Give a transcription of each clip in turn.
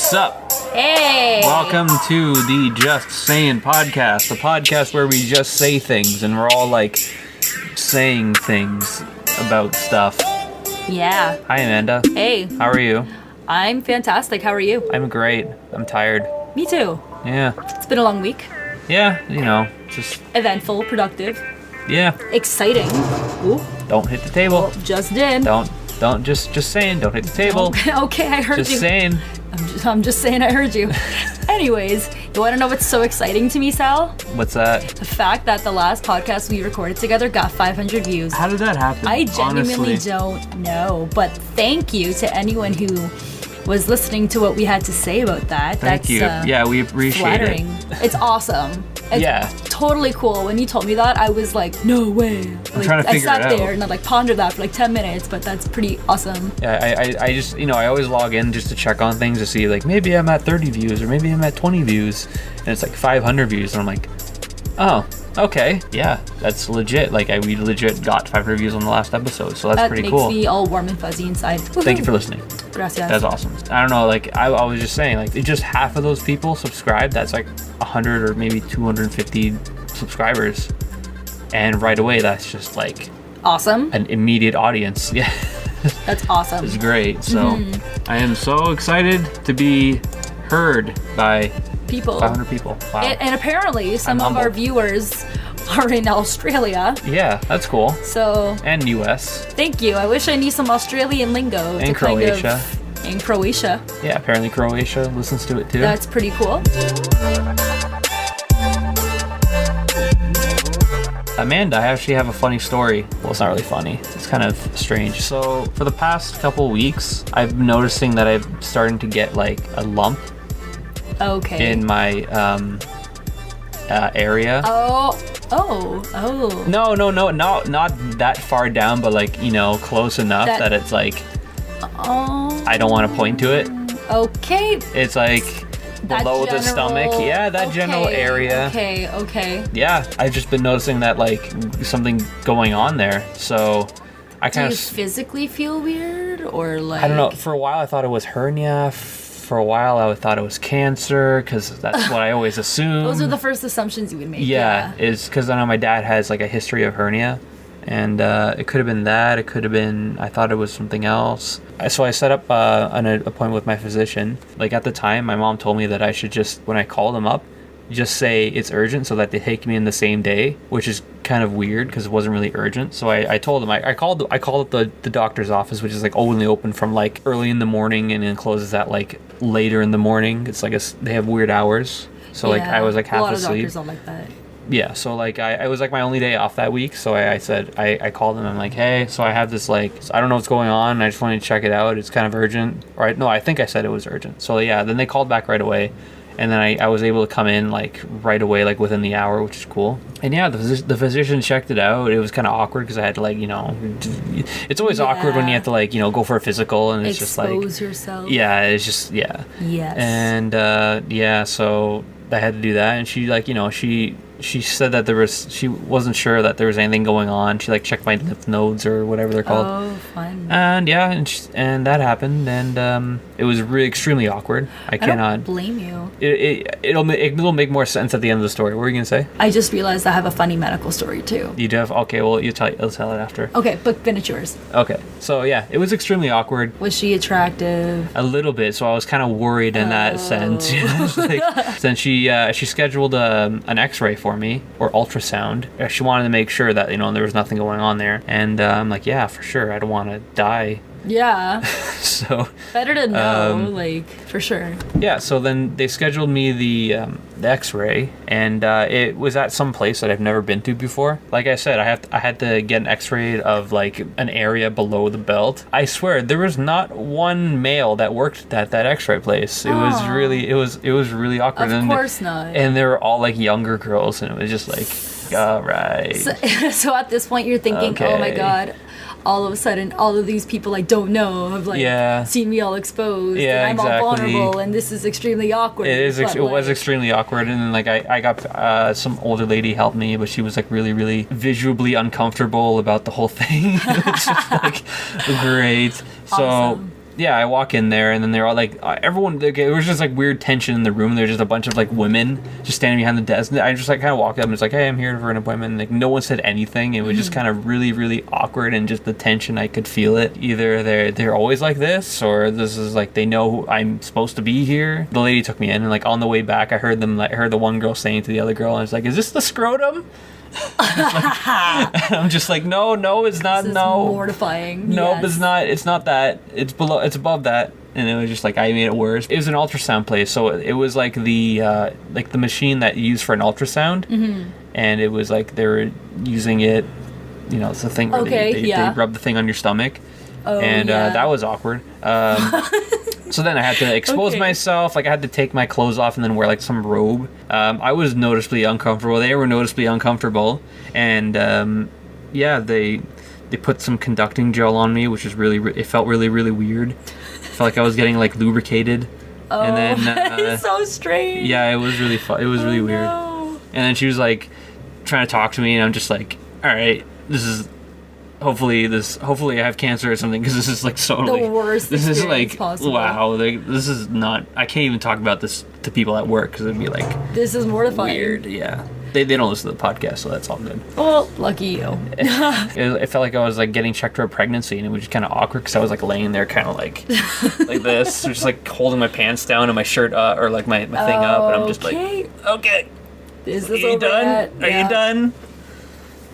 Sup? Hey! Welcome to the Just Sayin podcast, the podcast where we just say things and we're all like saying things about stuff. Yeah. Hi, Amanda. Hey. How are you? I'm fantastic. How are you? I'm great. I'm tired. Me too. Yeah. It's been a long week. Yeah, you know, just... Eventful, productive, Yeah. exciting. Ooh. Don't hit the table. Well, just did. Don't just saying, don't hit the table. Okay, I heard you. Just saying. I'm just saying I heard you. Anyways, you want to know what's so exciting to me, Sal? What's that? The fact that the last podcast we recorded together got 500 views. How did that happen? I genuinely Honestly. don't know, but thank you to anyone who was listening to what we had to say about that. Thank you. Yeah, we appreciate flattering. it. It's awesome. It's Yeah. totally cool. When you told me that, I was like, no way. Like, trying to figure I it sat out. there and I like pondered that for like 10 minutes, but that's pretty awesome. Yeah, I just, you know, I always log in just to check on things to see, like, maybe I'm at 30 views or maybe I'm at 20 views, and it's like 500 views, and I'm like, oh, okay, yeah, that's legit. Like, we legit got 500 views on the last episode, so that's pretty cool. That makes me all warm and fuzzy inside. Thank you for listening. Gracias. That's awesome. I don't know, like, I was just saying, like, if just half of those people subscribe, that's like 100 or maybe 250 subscribers, and right away, that's just like Awesome. an immediate audience. Yeah. That's awesome. It's great. So I am so excited to be heard by People. 500 people. Wow. And apparently, some I'm of our humbled. viewers are in Australia. Yeah, that's cool. So And US. thank you. I wish I knew some Australian lingo. And Croatia. In Croatia. Yeah, apparently Croatia listens to it too. That's pretty cool. Amanda, I actually have a funny story. Well, it's not really funny. It's kind of strange. So for the past couple weeks, I've been noticing that I'm starting to get like a lump Okay. in my area. Oh. No, not that far down, but like, you know, close enough that it's like, Oh. I don't want to point to it. Okay. It's like That below the stomach. general- Yeah, that general okay, area. Okay. Yeah, I've just been noticing that like something going on there. So I Do kind you of, physically feel weird or like? I don't know. For a while, I thought it was hernia. For a while, I thought it was cancer because that's what I always assumed. Those are the first assumptions you would make. Yeah, is because I know my dad has like a history of hernia, and it could have been that. It could have been. I thought it was something else. So I set up an appointment with my physician. Like at the time, my mom told me that I should just, when I call them up, just say it's urgent so that they take me in the same day, which is kind of weird because it wasn't really urgent. So I told them I called up the doctor's office, which is like only open from like early in the morning and then closes at like later in the morning. It's like they have weird hours. So like I was like half a lot asleep. of doctors don't like that. Yeah, so like I was like my only day off that week, so I said I called them. I'm like, hey, so I have this like, I don't know what's going on. I just wanted to check it out. It's kind of urgent, right? No, I think I said it was urgent. So yeah, then they called back right away, and then I was able to come in like right away, like within the hour, which is cool. And yeah, the physician checked it out. It was kind of awkward because I had to like, you know, it's always awkward when you have to like, you know, go for a physical, and it's just like expose yourself. yeah, it's just yeah. Yes. And yeah, so I had to do that, and she like, you know, she said that she wasn't sure that there was anything going on. She like checked my lymph nodes or whatever they're called. Oh, fun. And yeah, and that happened, and it was really extremely awkward. I cannot don't blame you. It'll make more sense at the end of the story. What were you gonna say? I just realized I have a funny medical story too. You do have, okay. Well, I'll tell it after. Okay, but finish yours. Okay. So yeah, it was extremely awkward. Was she attractive? A little bit, so I was kind of worried in that sense. Like, then she scheduled an X-ray for me, or ultrasound. She wanted to make sure that, you know, there was nothing going on there, and I'm like, yeah, for sure, I don't want to die. Yeah. So Better to know, like, for sure. yeah, so then they scheduled me the X-ray, and it was at some place that I've never been to before. Like I said, I had to get an X-ray of like an area below the belt. I swear there was not one male that worked at that X-ray place. It was really it was really awkward. Of course not. And they were all like younger girls, and it was just like, all right. So at this point, you're thinking, oh my Okay. God. All of a sudden, all of these people I don't know have like seen me all exposed, Yeah, and I'm exactly. all vulnerable, and this is extremely awkward. It was extremely awkward, and then like I got some older lady helped me, but she was like really visually uncomfortable about the whole thing. It's just like great. So Awesome. yeah, I walk in there, and then they're all like, everyone. It was just like weird tension in the room. There's just a bunch of like women just standing behind the desk. And I just like kind of walked up and was like, hey, I'm here for an appointment. And, like no one said anything. It was just kind of really, really awkward, and just the tension, I could feel it. Either they're always like this, or this is like they know I'm supposed to be here. The lady took me in, and like on the way back, I heard the one girl saying to the other girl, and I was like, is this the scrotum? I'm just like, no, it's not. This is no, mortifying. no, Yes. it's not that. It's above that. And it was just like, I made it worse. It was an ultrasound place, so it was like the machine that you use for an ultrasound, and it was like they were using it. You know, it's the thing where they rub the thing on your stomach, and that was awkward. So then I had to expose myself. Like I had to take my clothes off and then wear like some robe. I was noticeably uncomfortable. They were noticeably uncomfortable, and they put some conducting gel on me, which is it felt really, really weird. It felt like I was getting like lubricated. Oh, and then it's so strange. Yeah, it was really fun. It was really weird. No. And then she was like trying to talk to me, and I'm just like, all right, this is. Hopefully I have cancer or something, because this is like so The worst this is like possible. wow, like, this is not. I can't even talk about this to people at work because it'd be like This is mortifying. weird. Yeah, they don't listen to the podcast, so that's all good. Well, lucky you. It felt like I was like getting checked for a pregnancy, and it was just kind of awkward because I was like laying there kind of like like this, just like holding my pants down and my shirt or like my thing up, and I'm just like, okay, Is are this you over done? yet? Are you done?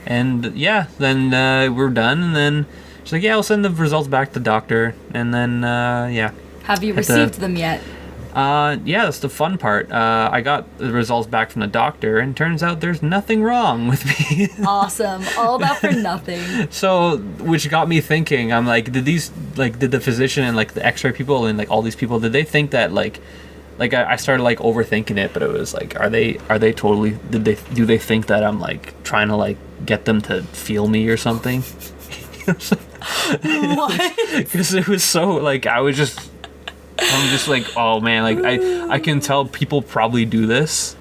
And yeah, then we're done, and then she's like, yeah, I'll send the results back to the doctor, and then Have you received them yet? Yeah, that's the fun part. I got the results back from the doctor, and turns out there's nothing wrong with me. Awesome. All that for nothing. So, which got me thinking, I'm like, did the physician and like the x-ray people and like all these people, did they think that like I started like overthinking it, but it was like, do they think that I'm like trying to like get them to feel me or something? What? Because it was so like, I'm just like, oh man, like I can tell people probably do this.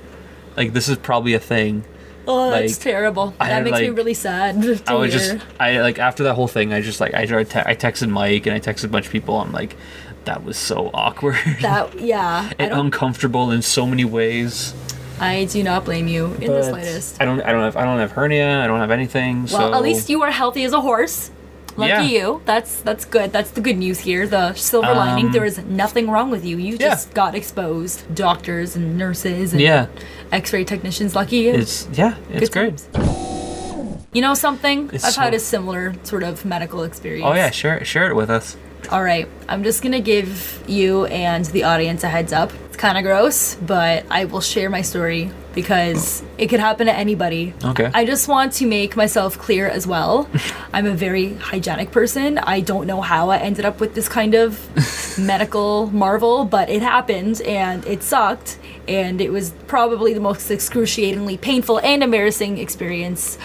Like this is probably a thing. Oh, that's Like, terrible. That makes me really sad to I was hear. like after that whole thing, I texted Mike and I texted a bunch of people. I'm like, that was so awkward. And uncomfortable in so many ways. I do not blame you in the slightest. I don't have hernia. I don't have anything. Well, so at least you are healthy as a horse. Lucky you. That's good. That's the good news here. The silver lining. There is nothing wrong with you. You just got exposed. Doctors and nurses and X-ray technicians. Lucky you. It's Good great. times. You know something? It's I've had so- a similar sort of medical experience. Oh yeah, share it with us. All right. I'm just going to give you and the audience a heads up. It's kind of gross, but I will share my story because it could happen to anybody. Okay. I just want to make myself clear as well. I'm a very hygienic person. I don't know how I ended up with this kind of medical marvel, but it happened and it sucked. And it was probably the most excruciatingly painful and embarrassing experience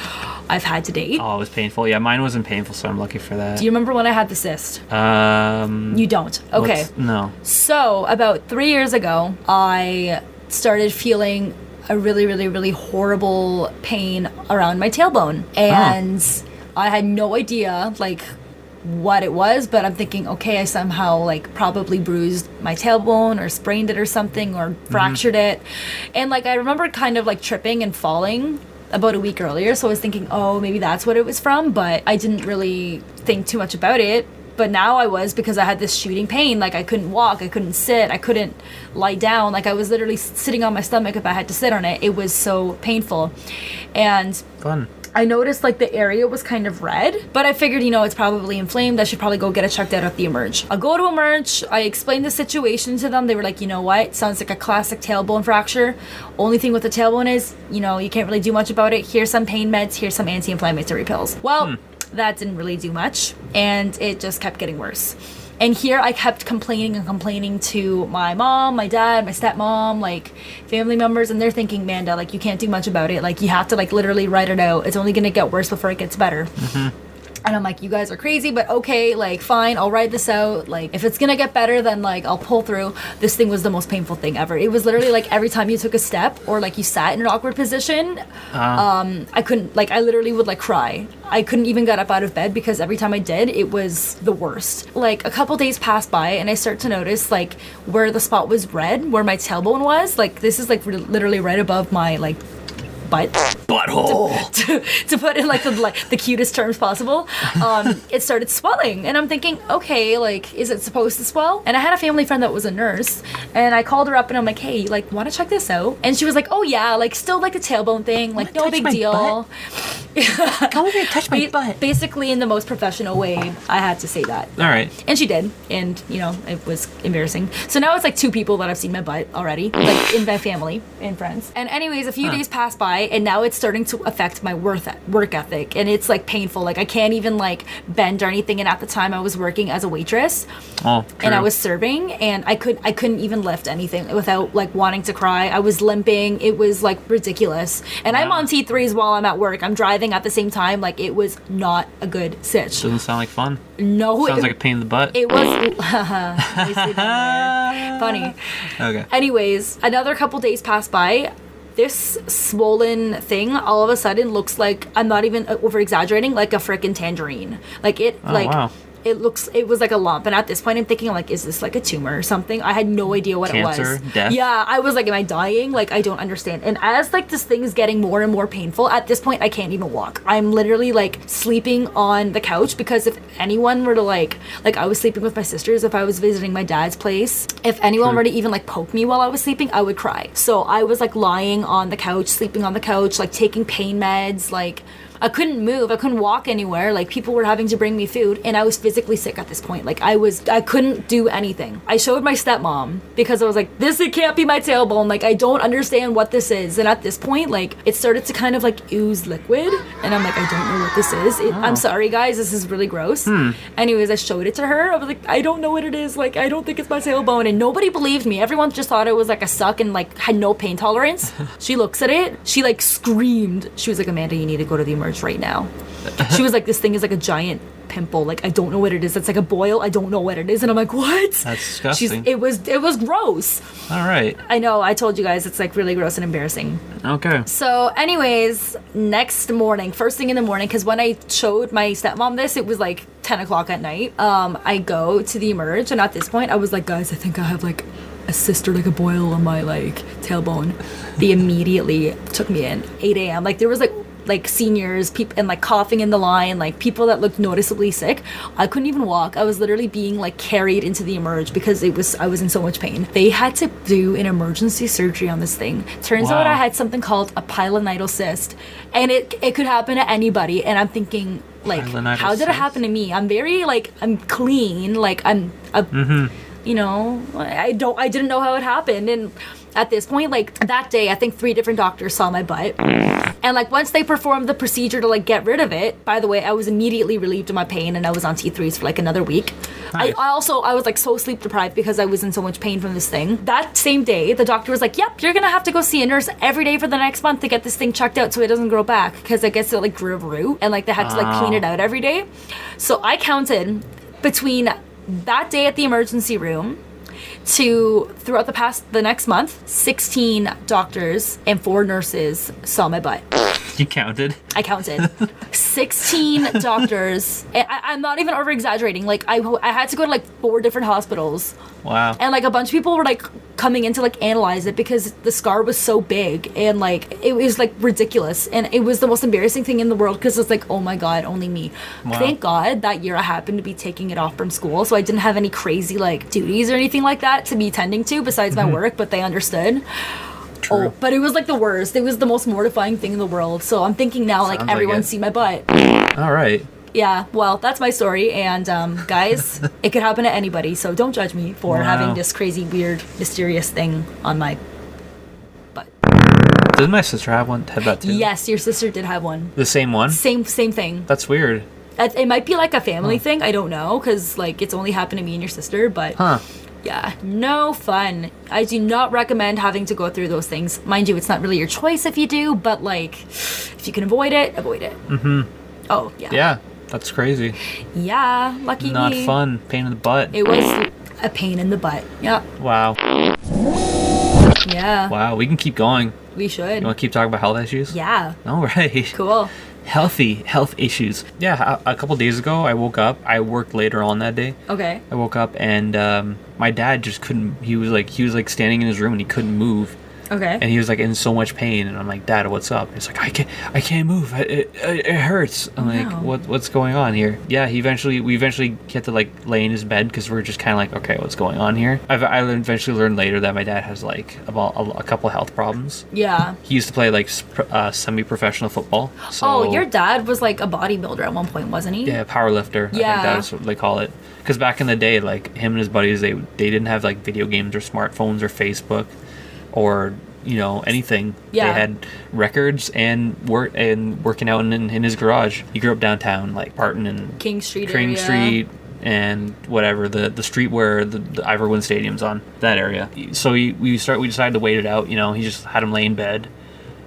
I've had to date. Oh, it was painful. Yeah, mine wasn't painful, so I'm lucky for that. Do you remember when I had the cyst? You don't. Okay. No. So, about 3 years ago, I started feeling a really, really, really horrible pain around my tailbone. And I had no idea, like, what it was, but I'm thinking, okay, I somehow, like, probably bruised my tailbone or sprained it or something or fractured it. And, like, I remember kind of, like, tripping and falling about a week earlier, so I was thinking, oh, maybe that's what it was from, but I didn't really think too much about it. But now I was, because I had this shooting pain. Like, I couldn't walk, I couldn't sit, I couldn't lie down. Like, I was literally sitting on my stomach if I had to sit on it. It was so painful. And Fun. I noticed, like, the area was kind of red, but I figured, it's probably inflamed. I should probably go get it checked out at the Emerge. I'll go to Emerge. I explained the situation to them. They were like, you know what? Sounds like a classic tailbone fracture. Only thing with the tailbone is, you can't really do much about it. Here's some pain meds. Here's some anti-inflammatory pills. Well, that didn't really do much, and it just kept getting worse. And here I kept complaining to my mom, my dad, my stepmom, like, family members, and they're thinking, Manda, like, you can't do much about it. Like, you have to, like, literally write it out. It's only gonna get worse before it gets better. And I'm like, you guys are crazy, but okay, like, fine, I'll ride this out. Like, if it's gonna get better, then, like, I'll pull through. This thing was the most painful thing ever. It was literally, like, every time you took a step or, like, you sat in an awkward position, I couldn't, like, I literally would, like, cry. I couldn't even get up out of bed because every time I did, it was the worst. Like, a couple days passed by, and I start to notice, like, where the spot was red, where my tailbone was. Like, this is, like, literally right above my, like, butt. Butthole. To put in like the cutest terms possible, it started swelling, and I'm thinking, okay, like, is it supposed to swell? And I had a family friend that was a nurse, and I called her up and I'm like, hey, like, want to check this out? And she was like, oh yeah, like, still like the tailbone thing, like, no big deal. Come over and touch my butt. Basically, in the most professional way, I had to say that. All right. And she did, and you know, it was embarrassing. So now it's like 2 people that have seen my butt already, like in my family and friends. And anyways, a few days passed by, and now it's starting to affect my work ethic, and it's like painful. Like, I can't even like bend or anything. And at the time, I was working as a waitress, and I was serving, and I couldn't even lift anything without like wanting to cry. I was limping. It was like ridiculous. And I'm on T3s while I'm at work. I'm driving at the same time. Like, it was not a good sitch. Doesn't sound like fun. No, sounds like a pain in the butt. It was funny. Okay. Anyways, another couple days passed by. This swollen thing all of a sudden looks like, I'm not even over exaggerating, like a frickin' tangerine. Like, it, wow. It was like a lump, and at this point I'm thinking, like, is this like a tumor or something? I had no idea what Cancer, it was. death? Yeah, I was like, am I dying? Like, I don't understand. And as like this thing is getting more and more painful, at this point I can't even walk. I'm literally like sleeping on the couch, because if anyone were to like I was sleeping with my sisters if I was visiting my dad's place. If anyone were to even like poke me while I was sleeping, I would cry. So I was like lying on the couch, sleeping on the couch, like taking pain meds, like I couldn't move. I couldn't walk anywhere. Like, people were having to bring me food, and I was physically sick at this point. Like, I couldn't do anything. I showed my stepmom because I was like, it can't be my tailbone. Like, I don't understand what this is. And at this point, like, it started to kind of like ooze liquid, and I'm like, I don't know what this is. I'm sorry, guys. This is really gross. Anyways, I showed it to her. I was like, I don't know what it is. Like, I don't think it's my tailbone. And nobody believed me. Everyone just thought it was like a suck and like had no pain tolerance. She looks at it. She like screamed. She was like, Amanda, you need to go to the emergency right now. She was like, this thing is like a giant pimple. Like, I don't know what it is. It's like a boil. I don't know what it is. And I'm like, what? That's disgusting. It was gross. All right. I know. I told you guys it's like really gross and embarrassing. Okay. So anyways, next morning, first thing in the morning, because when I showed my stepmom this, it was like 10 o'clock at night. I go to the emerge, and at this point I was like, guys, I think I have like a cyst or like a boil on my like tailbone. They immediately took me in. 8 a.m. Like, there was like seniors, people, and like coughing in the line, like people that looked noticeably sick. I couldn't even walk. I was literally being like carried into the emerge because I was in so much pain. They had to do an emergency surgery on this thing. Turns out I had something called a pilonidal cyst, and it could happen to anybody. And I'm thinking, like, how did it happen to me? I'm very like, I'm clean, like you know, I didn't know how it happened. And at this point, like, that day, I think 3 different doctors saw my butt. And like, once they performed the procedure to like get rid of it, by the way, I was immediately relieved of my pain, and I was on T3s for like another week. Nice. I was like so sleep deprived because I was in so much pain from this thing. That same day, the doctor was like, yep, you're gonna have to go see a nurse every day for the next month to get this thing checked out so it doesn't grow back, because I guess it like grew a root, and like they had to like clean it out every day. So I counted between that day at the emergency room to throughout the next month, 16 doctors and 4 nurses saw my butt. You counted? I counted. 16 doctors. And I'm not even over exaggerating. Like, I had to go to like 4 different hospitals. Wow. And like a bunch of people were like coming in to like analyze it because the scar was so big, and like it was like ridiculous, and it was the most embarrassing thing in the world because it's like, oh my god, only me. Wow. Thank God that year I happened to be taking it off from school, so I didn't have any crazy like duties or anything like that to be tending to besides my work, but they understood. True. Oh, but it was like the worst. It was the most mortifying thing in the world. So I'm thinking now, like, everyone see my butt. All right. Yeah, well, that's my story, and guys, it could happen to anybody, so don't judge me for having this crazy, weird, mysterious thing on my butt. Did my sister have that too? Yes, your sister did have one. The same one? Same thing. That's weird. It might be like a family thing, I don't know, because like it's only happened to me and your sister, but yeah, no fun. I do not recommend having to go through those things. Mind you, it's not really your choice if you do, but like, if you can avoid it, avoid it. Mm-hmm. Oh, yeah. Yeah. That's crazy. Yeah, lucky Not me. fun. Pain in the butt. It was a pain in the butt. Yep. Wow. Yeah. Wow. We can keep going. We should. You want to keep talking about health issues? Yeah. All right. Cool. Health issues. Yeah. A couple days ago, I woke up. I worked later on that day. Okay. I woke up and my dad just couldn't. He was like standing in his room and he couldn't move. Okay. And he was like in so much pain, and I'm like, Dad, what's up? He's like, I can't move. It hurts. I'm like, what's going on here? Yeah, we eventually had to like lay in his bed because we're just kind of like, okay, what's going on here? I eventually learned later that my dad has like about a couple health problems. Yeah. He used to play like semi-professional football. So, Oh, your dad was like a bodybuilder at one point, wasn't he? yeah, power lifter. Yeah. I think that's what they call it. Because back in the day, like him and his buddies, they didn't have like video games or smartphones or Facebook or anything. Yeah. They had records and working out in his garage. He grew up downtown, like Barton and King Street King area. Street and whatever the street where the Iverwood Stadium's on, that area. So we decided to wait it out. He just had him lay in bed,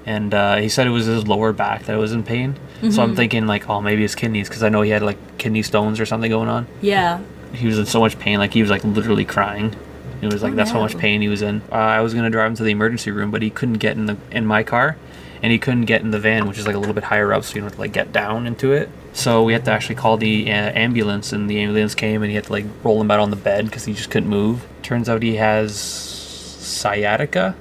and he said it was his lower back that was in pain. So I'm thinking like, oh, maybe his kidneys, because I know he had like kidney stones or something going on. Yeah. He was in so much pain, like he was like literally crying. It was like that's how much pain he was in. I was gonna drive him to the emergency room, but he couldn't get in my car, and he couldn't get in the van, which is like a little bit higher up, so you don't have to like get down into it. So we had to actually call the ambulance, and the ambulance came, and he had to like roll him out on the bed because he just couldn't move. Turns out he has sciatica.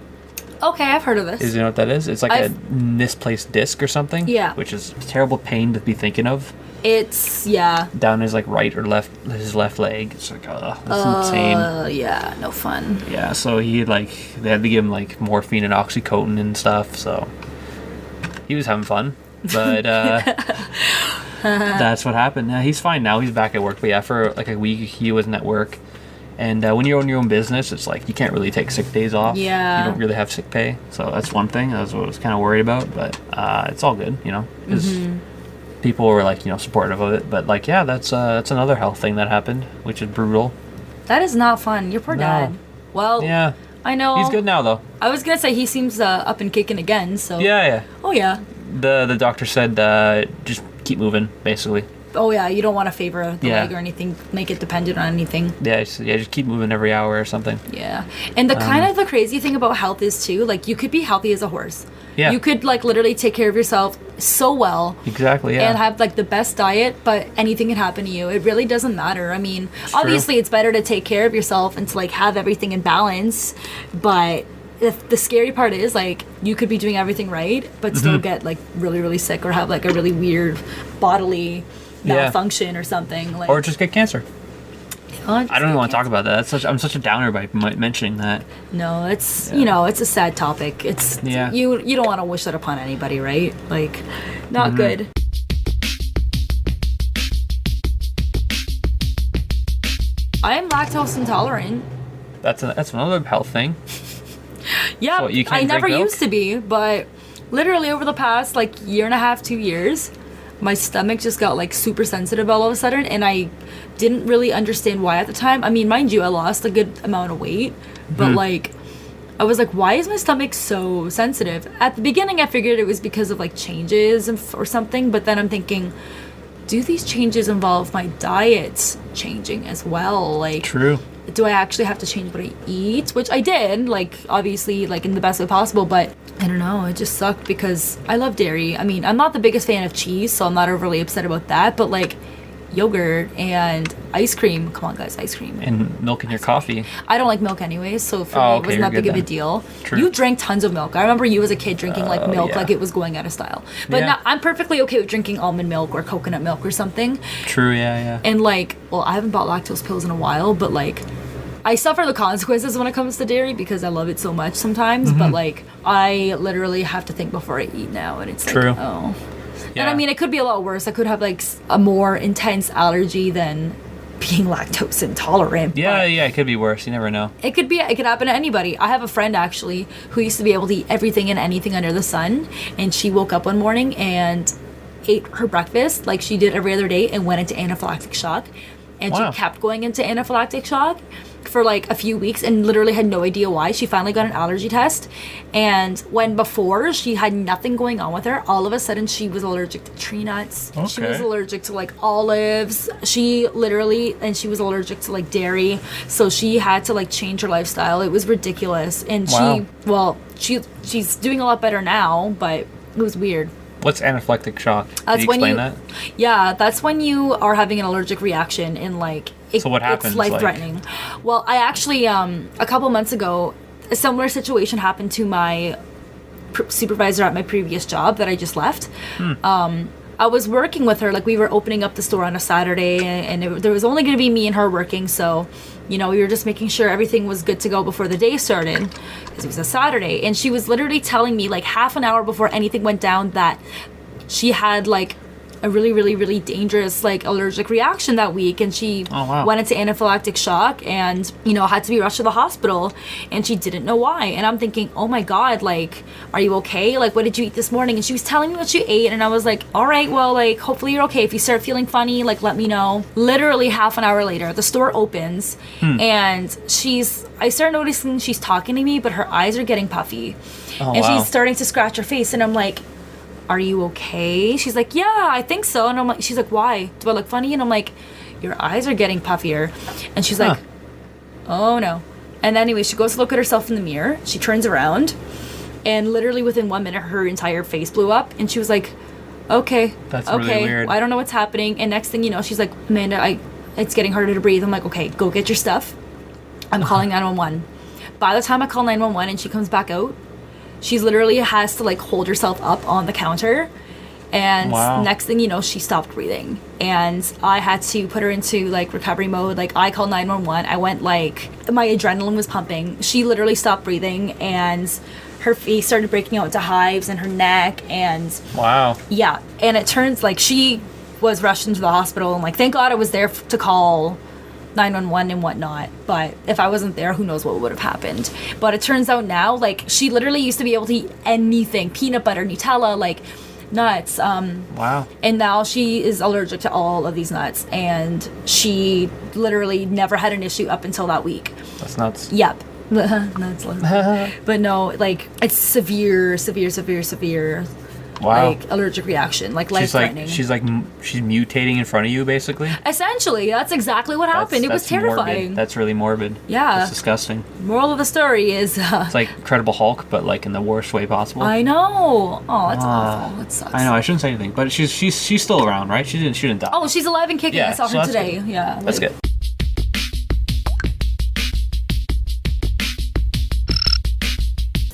Okay, I've heard of this. Is you know what that is? It's like a misplaced disc or something. Yeah. Which is a terrible pain to be thinking of. It's, yeah. Down his like right or his left leg. It's like, that's insane. Yeah, no fun. Yeah, so they had to give him like morphine and oxycodone and stuff, so he was having fun. But that's what happened. He's fine now. He's back at work. But yeah, for like a week he wasn't at work. And when you own your own business, it's like you can't really take sick days off. Yeah. You don't really have sick pay. So that's one thing. That's what I was kind of worried about. But it's all good, because people were like, supportive of it. But like, yeah, that's another health thing that happened, which is brutal. That is not fun. Your poor dad. Well, Yeah. I know. He's good now, though. I was going to say he seems up and kicking again, so. Yeah. Oh, yeah. The doctor said just keep moving, basically. Oh, yeah, you don't want to favor the Yeah. leg or anything, make it dependent on anything. Yeah, just keep moving every hour or something. Yeah. And the kind of the crazy thing about health is, too, like, you could be healthy as a horse. Yeah. You could, like, literally take care of yourself so well. Exactly, yeah. And have, like, the best diet, but anything can happen to you. It really doesn't matter. I mean, obviously, it's better to take care of yourself and to, like, have everything in balance, but the scary part is, like, you could be doing everything right, but still get, like, really, really sick or have, like, a really weird bodily malfunction or something. Like, or just get cancer. I I don't even want to talk about that. I'm such a downer by mentioning that. No, it's it's a sad topic. It's you don't want to wish that upon anybody, right? Like, not good. I am lactose intolerant. That's another health thing. Yeah, So you can't I never drink milk? used to be, but literally over the past like year and a half, 2 years, my stomach just got like super sensitive all of a sudden, and I didn't really understand why at the time. I mean, mind you, I lost a good amount of weight, but like I was like, why is my stomach so sensitive? At the beginning, I figured it was because of like changes or something, but then I'm thinking, do these changes involve my diet changing as well? Like, True. do I actually have to change what I eat? Which I did, like, obviously, like, in the best way possible, but I don't know, it just sucked because I love dairy. I mean, I'm not the biggest fan of cheese, so I'm not overly upset about that, but, like, yogurt and ice cream, come on, guys, ice cream. And milk in your coffee. I don't like milk anyways, so for me, Oh, it was okay, not you're big good of a then. deal. True. You drank tons of milk. I remember you as a kid drinking, like, milk yeah. like it was going out of style. But Yeah. now I'm perfectly okay with drinking almond milk or coconut milk or something. True, yeah. And like, well, I haven't bought lactose pills in a while, but like, I suffer the consequences when it comes to dairy because I love it so much sometimes. But like, I literally have to think before I eat now, and it's True. like, oh. Yeah. And I mean, it could be a lot worse. I could have like a more intense allergy than being lactose intolerant. Yeah, but it could be worse. You never know. it could happen to anybody. I have a friend actually who used to be able to eat everything and anything under the sun, and she woke up one morning and ate her breakfast like she did every other day and went into anaphylactic shock. and Wow. she kept going into anaphylactic shock for like a few weeks and literally had no idea why. She finally got an allergy test, and when before she had nothing going on with her, all of a sudden she was allergic to tree nuts. She was Okay. allergic to like olives. She literally, and she was allergic to like dairy, so she had to like change her lifestyle. It was ridiculous. And Wow. she's doing a lot better now, but it was weird. What's anaphylactic shock? Can That's you when explain you, that? yeah, that's when you are having an allergic reaction and like So what happens, it's like- life-threatening. Well, I actually a couple months ago, a similar situation happened to my supervisor at my previous job that I just left. I was working with her, like we were opening up the store on a Saturday, and there was only going to be me and her working, so we were just making sure everything was good to go before the day started, because it was a Saturday. And she was literally telling me like half an hour before anything went down that she had like a really, really, really dangerous like allergic reaction that week, and she Oh, wow. went into anaphylactic shock and had to be rushed to the hospital, and she didn't know why. And I'm thinking, oh my god, like, are you okay? Like, what did you eat this morning? And she was telling me what she ate, and I was like, all right, well, like, hopefully you're okay. If you start feeling funny, like, let me know. Literally half an hour later, the store opens, and I start noticing she's talking to me, but her eyes are getting puffy. Oh, And wow. she's starting to scratch her face, and I'm like, are you okay? She's like, yeah, I think so. And I'm like, she's like, why? Do I look funny? And I'm like, your eyes are getting puffier. And she's like, oh no. And anyway, she goes to look at herself in the mirror. She turns around, and literally within 1 minute, her entire face blew up. And she was like, okay, That's okay, really weird. I don't know what's happening. And next thing you know, she's like, Amanda, it's getting harder to breathe. I'm like, okay, go get your stuff. I'm calling 911. By the time I call 911 and she comes back out, she's literally has to like hold herself up on the counter, and Wow. next thing you know, she stopped breathing, and I had to put her into like recovery mode. Like, I called 911. I went, like, my adrenaline was pumping. She literally stopped breathing, and her face started breaking out into hives in her neck, and Wow. yeah, and it turns like she was rushed into the hospital, and like, thank god I was there to call 911 and whatnot, but if I wasn't there, who knows what would have happened. But it turns out now, like, she literally used to be able to eat anything, peanut butter, Nutella, like nuts, Wow. and now she is allergic to all of these nuts, and she literally never had an issue up until that week. That's nuts. Yep. Nuts. But no, like, it's severe Wow. like allergic reaction, like she's life-threatening. she's mutating in front of you, basically. Essentially, that's exactly what happened. It was That's terrifying. Morbid. That's really morbid. Yeah. It's disgusting. Moral of the story is, It's like Incredible Hulk, but like in the worst way possible. I know. Oh, that's awful. That sucks. I know. I shouldn't say anything, but she's still around, right? She didn't die. Oh, she's alive and kicking. Yeah, I saw so her that's today. good. Yeah. That's like- good.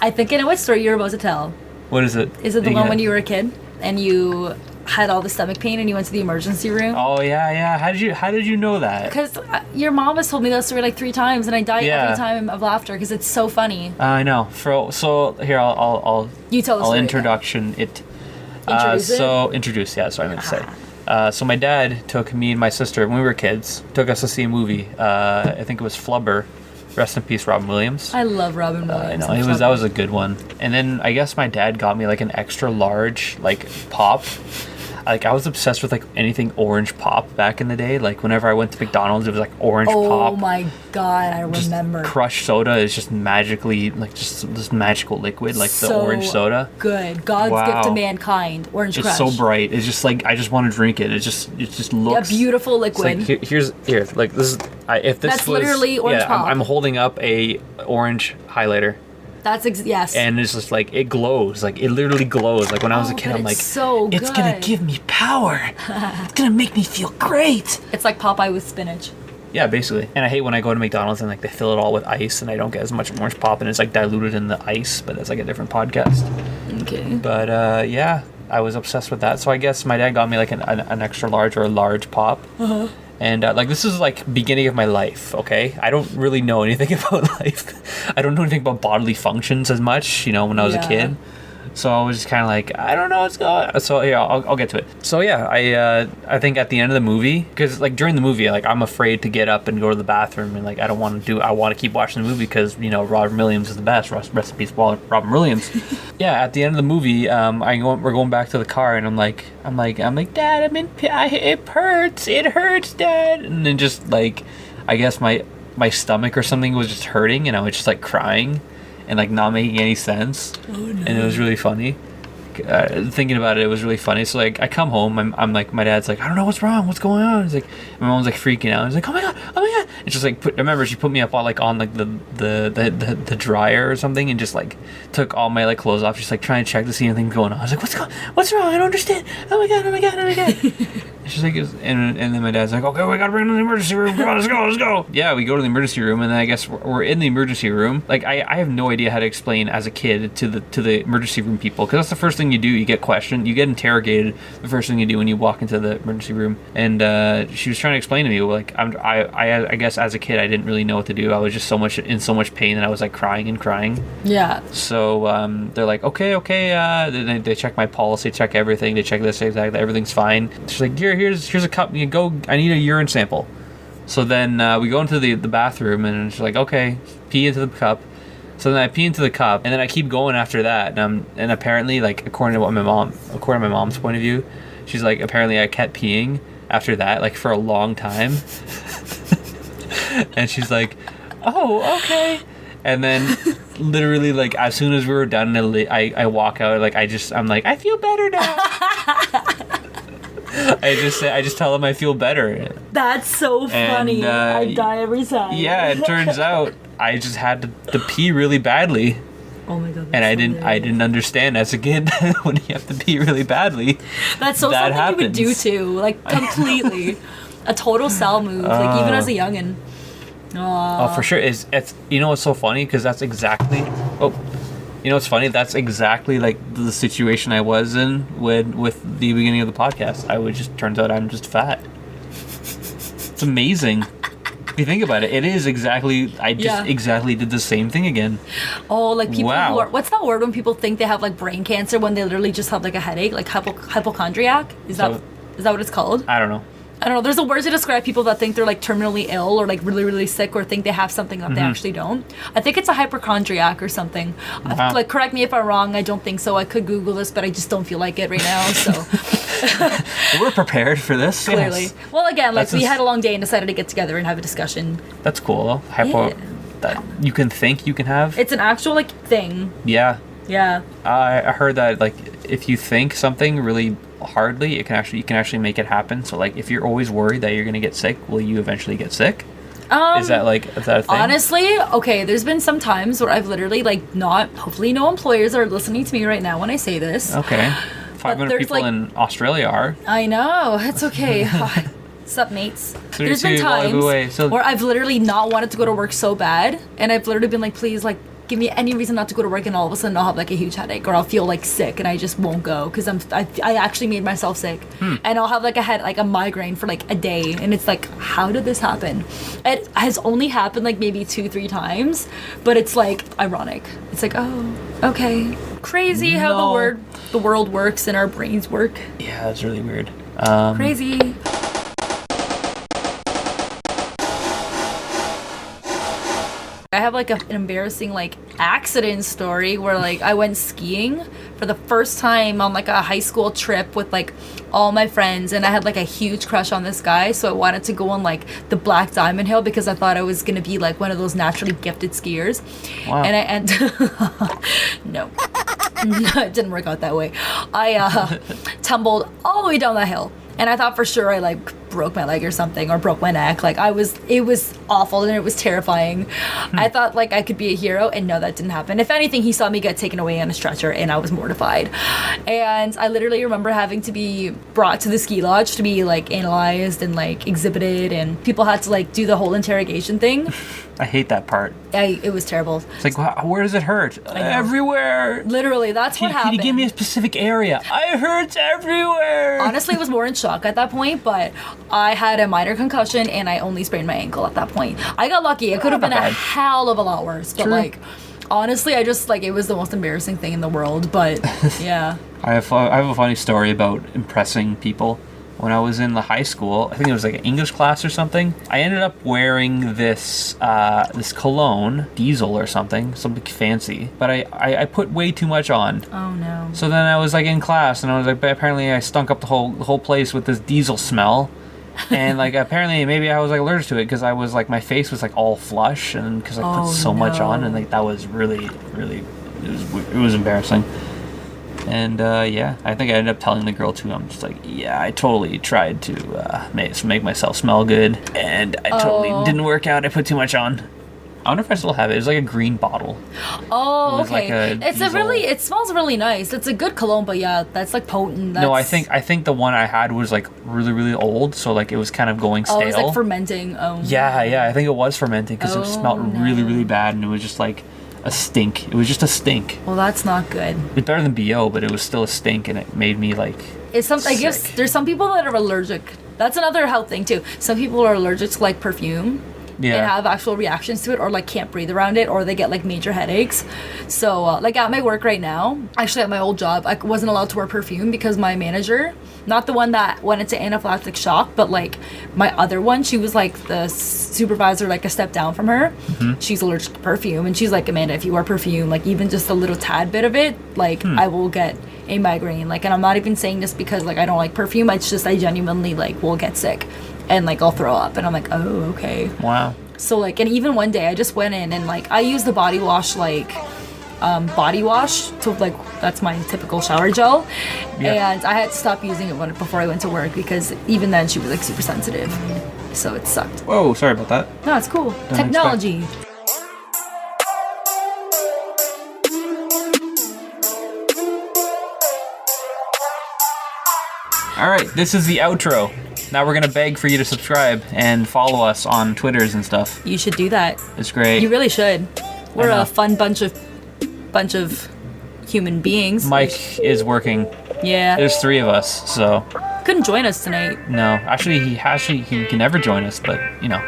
I think I know what story you're about to tell. What is it? Is it the Yeah. one when you were a kid and you had all the stomach pain and you went to the emergency room? Oh yeah. How did you know that? Because your mom has told me that story like 3 times, and I die Yeah. every time of laughter because it's so funny. I know. So here I'll You tell the I'll story. introduction it. Introduce it? So introduce. Yeah, that's what I meant to say. So my dad took me and my sister when we were kids. Took us to see a movie. I think it was Flubber. Rest in peace, Robin Williams. I love Robin I Williams. know and that was a good one. And then I guess my dad got me like an extra large like pop. Like, I was obsessed with like anything orange pop back in the day. Like, whenever I went to McDonald's, it was like orange pop. Oh my god, I remember. Crushed soda is just magically like just this magical liquid, like the orange soda. Good. God's gift to Wow. mankind. Orange It's Crush. so bright. It's just like I just want to drink it. It just A looks beautiful It's liquid. like here like this is if this That's was literally orange pop. I'm holding up a orange highlighter That's yes. and it's just like it glows. Like it literally glows. Like when I was a kid, but I'm like, it's so it's gonna good. give me power. It's gonna make me feel great. It's like Popeye with spinach. Yeah, basically. And I hate when I go to McDonald's and like they fill it all with ice and I don't get as much orange pop and it's like diluted in the ice, but that's like a different podcast. Okay. But yeah, I was obsessed with that. So I guess my dad got me like an extra large or a large pop. Uh-huh. And like this is like beginning of my life, okay? I don't really know anything about life. I don't know anything about bodily functions as much, when I was a Yeah. kid. So I was just kind of like, I don't know what's going on. So yeah, I'll get to it. So yeah, I think at the end of the movie, because like during the movie, like I'm afraid to get up and go to the bathroom, and like I don't want to do. I want to keep watching the movie because Robin Williams is the best. Rest in peace, Robin Williams. Yeah, at the end of the movie, we're going back to the car, and I'm like, Dad, it hurts, Dad, and then just like, I guess my stomach or something was just hurting, and I was just like crying. And like not making any sense. Oh, no. And it was really funny. Thinking about it, it was really funny. So like I come home, I'm like, my dad's like, I don't know what's wrong, what's going on. He's like, my mom's like freaking out. He's like, oh my god. And she's like, remember she put me up on the dryer or something, and just like took all my like clothes off, just like trying to check to see anything going on. I was like, what's wrong? I don't understand. Oh my god. And she's like, and then my dad's like, okay, we gotta bring him to the emergency room. Come on, let's go. Yeah, we go to the emergency room, and then I guess we're in the emergency room. Like I have no idea how to explain as a kid to the emergency room people, because that's the first thing you do. You get questioned, you get interrogated. The first thing you do when you walk into the emergency room. And she was trying to explain to me, like, I guess as a kid I didn't really know what to do. I was just in so much pain that I was like crying. Yeah. So they're like, okay. They check my pulse, they check everything, they check this, exactly, everything's fine. She's like, here's a cup. You go. I need a urine sample. So then we go into the bathroom, and she's like, okay, pee into the cup. So then I pee into the cup, and then I keep going after that. And apparently, like according to my mom's point of view, she's like, apparently I kept peeing after that, like for a long time. And she's like, oh, okay. And then literally, like as soon as we were done, I walk out, like I'm like, I feel better now. I just tell them I feel better. That's so funny. I die every time. Yeah, it turns out I just had to pee really badly. Oh my god! And I didn't understand as a kid when you have to pee really badly. That's so that something happens. You would do too, like completely, a total Sal move, like even as a youngin. Oh, for sure. It's what's so funny, because that's exactly. Oh. You know what's funny? That's exactly like the situation I was in with the beginning of the podcast. Turns out I'm just fat. It's amazing. If you think about it, it is exactly. I just exactly did the same thing again. Oh, like people who are. What's that word when people think they have like brain cancer when they literally just have like a headache, like hypochondriac? Is that what it's called? I don't know. There's a word to describe people that think they're like terminally ill or like really, really sick, or think they have something that they actually don't. I think it's a hypochondriac or something. Wow. Like, correct me if I'm wrong. I don't think so. I could Google this, but I just don't feel like it right now. So we're prepared for this. Clearly. Yes. Well, again, like we had a long day and decided to get together and have a discussion. That's cool. That you can think you can have. It's an actual like thing. Yeah. Yeah. I heard that like if you think something really hardly, you can actually make it happen. So like if you're always worried that you're gonna get sick, will you eventually get sick? Is that a thing? Honestly, okay, there's been some times where I've literally like hopefully no employers are listening to me right now when I say this. Okay. 500 people like, in Australia are. I know, it's okay. Sup, mates? There's been times where I've literally not wanted to go to work so bad, and I've literally been like, please, like, give me any reason not to go to work, and all of a sudden I'll have like a huge headache, or I'll feel like sick and I just won't go because I actually made myself sick. And I'll have like a migraine for like a day, and it's like, how did this happen? It has only happened like maybe 2-3 times, but it's like ironic. It's like, oh, okay, crazy how the world works and our brains work. Yeah, that's really weird. Crazy. I have like an embarrassing like accident story where like I went skiing for the first time on like a high school trip with like all my friends, and I had like a huge crush on this guy, so I wanted to go on like the Black Diamond Hill because I thought I was gonna be like one of those naturally gifted skiers. Wow. And no, it didn't work out that way. I tumbled all the way down the hill. And I thought for sure I like broke my leg or something, or broke my neck. Like it was awful and it was terrifying. I thought like I could be a hero, and no, that didn't happen. If anything, he saw me get taken away on a stretcher, and I was mortified. And I literally remember having to be brought to the ski lodge to be like analyzed and like exhibited, and people had to like do the whole interrogation thing. I hate that part. It was terrible. It's like, where does it hurt? Everywhere. Literally, that's what happened. Can you give me a specific area? It hurts everywhere. Honestly, I was more in shock at that point, but I had a minor concussion and I only sprained my ankle at that point. I got lucky. It could have been a hell of a lot worse, but like, honestly, I just, like, it was the most embarrassing thing in the world, but yeah. I have a funny story about impressing people. When I was in the high school, I think it was like an English class or something, I ended up wearing this this cologne, Diesel or something fancy, but I put way too much on. Oh no. So then I was like in class, and I was like, apparently I stunk up the whole place with this Diesel smell. And like apparently maybe I was like allergic to it because I was like, my face was like all flush, and because I put so much on, and like that was really it was embarrassing. And yeah, I think I ended up telling the girl too. I'm just like, yeah, I totally tried to make myself smell good, and I totally didn't work out. I put too much on. I wonder if I still have it. It was like a green bottle. Oh, okay. Like it smells really nice. It's a good cologne, but yeah, that's like potent. No, I think the one I had was like really old, so like it was kind of going stale. Oh, it was like fermenting. Oh. Yeah, I think it was fermenting because it smelled really bad, and it was just like a stink. It was just a stink. Well, that's not good. It's better than BO, but it was still a stink, and it made me like I guess there's some people that are allergic. That's another health thing too. Some people are allergic to like perfume. Yeah. And have actual reactions to it, or like can't breathe around it, or they get like major headaches. So like at my work right now, actually at my old job, I wasn't allowed to wear perfume because my manager, not the one that went into anaphylactic shock, but like my other one, she was like the supervisor, like a step down from her. Mm-hmm. She's allergic to perfume, and she's like, Amanda, if you wear perfume, like even just a little tad bit of it, like I will get a migraine. Like, and I'm not even saying this because like I don't like perfume. It's just I genuinely like will get sick. And like I'll throw up, and I'm like, oh, okay. Wow. So like, and even one day I just went in and like I use the body wash body wash to like, that's my typical shower gel, and I had to stop using it before I went to work because even then she was like super sensitive, so it sucked. Whoa, sorry about that. No, it's cool. Technology. All right, this is the outro. Now we're gonna beg for you to subscribe and follow us on Twitters and stuff. You should do that. It's great. You really should. We're a fun bunch of human beings. Mike is working. Yeah. There's 3 of us, so. Couldn't join us tonight. No, actually he can never join us, but you know.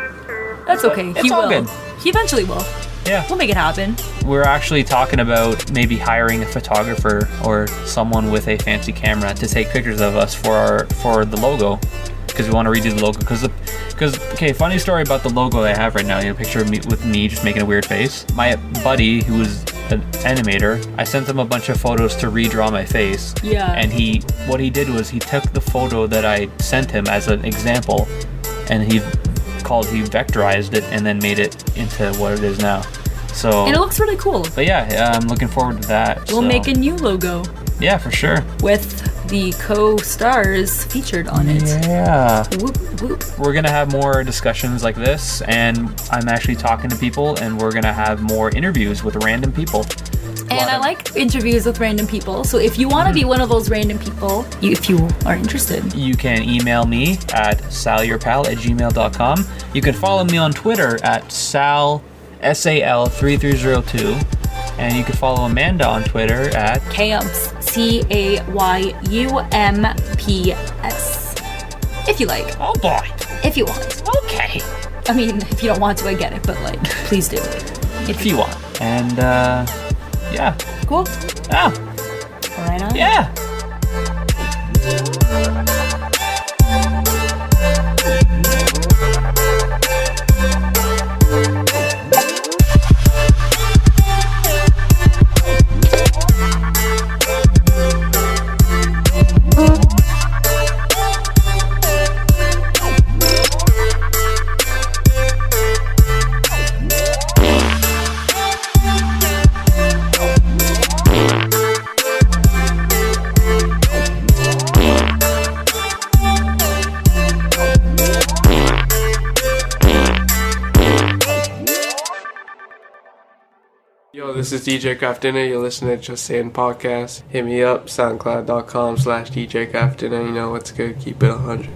That's okay. It's all good. He eventually will. Yeah. We'll make it happen. We're actually talking about maybe hiring a photographer or someone with a fancy camera to take pictures of us for the logo. Because we want to redo the logo. Because funny story about the logo I have right now. You have a picture of me just making a weird face. My buddy, who was an animator, I sent him a bunch of photos to redraw my face. Yeah. And what he did was he took the photo that I sent him as an example, and he vectorized it and then made it into what it is now. So. And it looks really cool. But yeah, I'm looking forward to that. We'll make a new logo. Yeah, for sure. With the co-stars featured on it. Yeah. Whoop, whoop. We're going to have more discussions like this, and I'm actually talking to people, and we're going to have more interviews with random people. And I like interviews with random people, so if you want to be one of those random people, if you are interested, you can email me at salyourpal@gmail.com. You can follow me on Twitter at SAL3302. And you can follow Amanda on Twitter at Cayumps, CAYUMPS. If you like. Oh boy. If you want. Okay. I mean, if you don't want to, I get it, but like, please do. If you want. And yeah. Cool. Yeah. Right on. Yeah. Yo, this is DJ Craft Dinner. You're listening to Just Sayin Podcast. Hit me up, soundcloud.com/DJ Craft Dinner. You know what's good. Keep it 100.